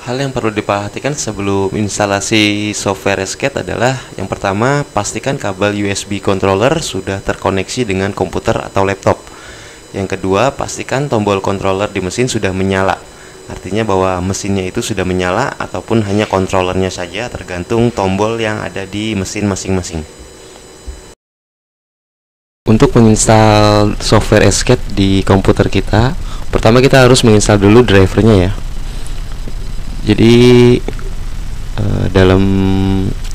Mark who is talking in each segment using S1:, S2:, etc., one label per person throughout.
S1: Hal yang perlu diperhatikan sebelum instalasi software Escape adalah yang pertama, pastikan kabel USB controller sudah terkoneksi dengan komputer atau laptop. Yang kedua, pastikan tombol controller di mesin sudah menyala. Artinya bahwa mesinnya itu sudah menyala ataupun hanya controllernya saja, tergantung tombol yang ada di mesin masing-masing. Untuk menginstal software Escape di komputer kita, pertama kita harus menginstal dulu drivernya ya. Jadi dalam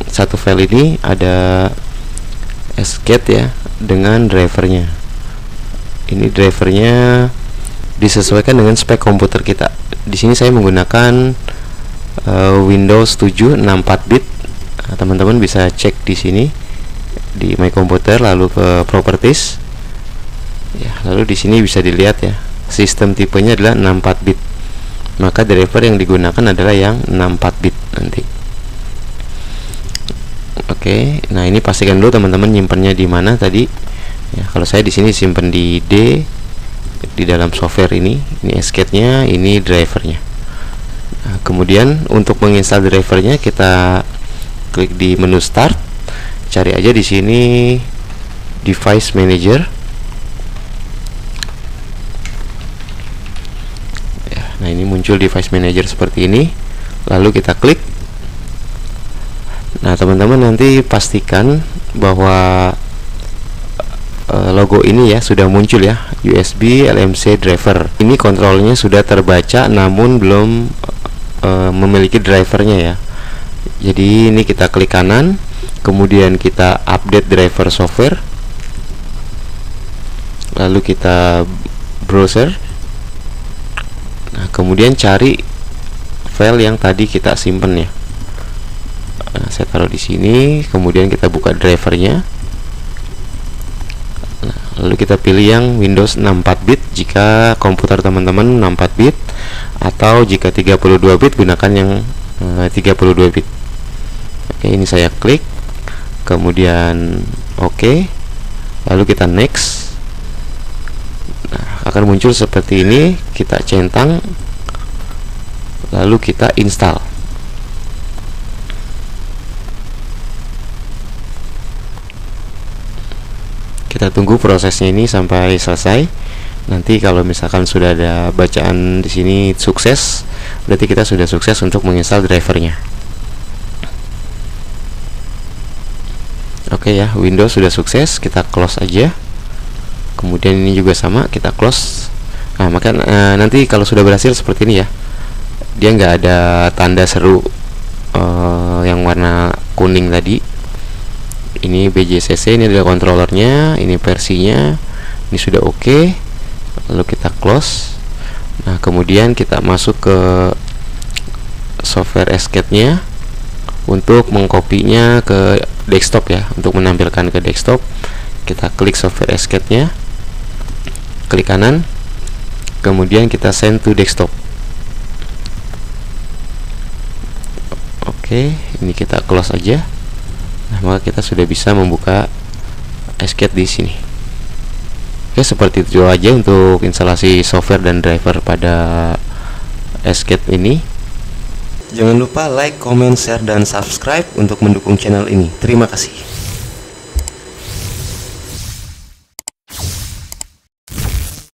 S1: satu file ini ada Escape ya dengan drivernya. Ini drivernya disesuaikan dengan spek komputer kita. Di sini saya menggunakan Windows 7 64 bit. Teman-teman bisa cek di sini di My Computer, lalu ke Properties. Ya, lalu di sini bisa dilihat ya, sistem tipenya adalah 64 bit. Maka driver yang digunakan adalah yang 64 bit nanti. Oke, nah ini pastikan dulu teman-teman nyimpannya di mana tadi. Ya, kalau saya di sini simpan di D di dalam software ini. Ini Escape-nya, ini drivernya. Nah, kemudian untuk menginstal drivernya kita klik di menu Start. Cari aja di sini Device Manager. Nah, ini muncul device manager seperti ini. Lalu kita klik. Nah, teman-teman nanti pastikan bahwa logo ini ya sudah muncul ya, USB LMC driver. Ini kontrolnya sudah terbaca namun belum memiliki drivernya ya. Jadi ini kita klik kanan, kemudian kita update driver software. Lalu kita browser. Nah, kemudian cari file yang tadi kita simpen ya. Nah, saya taruh di sini, kemudian kita buka drivernya. Nah, lalu kita pilih yang Windows 64 bit jika komputer teman-teman 64 bit, atau jika 32 bit gunakan yang 32 bit. Oke, ini saya klik, kemudian oke, lalu kita next. Akan muncul seperti ini, kita centang lalu kita install. Kita tunggu prosesnya ini sampai selesai. Nanti kalau misalkan sudah ada bacaan di sini sukses, berarti kita sudah sukses untuk menginstal drivernya. Oke ya, Windows sudah sukses, kita close aja. Kemudian ini juga sama, kita close. Nah, maka nanti kalau sudah berhasil seperti ini ya, dia nggak ada tanda seru yang warna kuning tadi. Ini BJCC, ini adalah controllernya, ini versinya, ini sudah oke. Lalu kita close. Nah, kemudian kita masuk ke software Escape-nya untuk mengkopinya ke desktop ya. Untuk menampilkan ke desktop, kita klik software Escape-nya, klik kanan, kemudian kita send to desktop. Oke, ini kita close aja. Nah, maka kita sudah bisa membuka Escape di sini. Oke, seperti itu aja untuk instalasi software dan driver pada Escape ini. Jangan lupa like, comment, share, dan subscribe untuk mendukung channel ini. Terima kasih.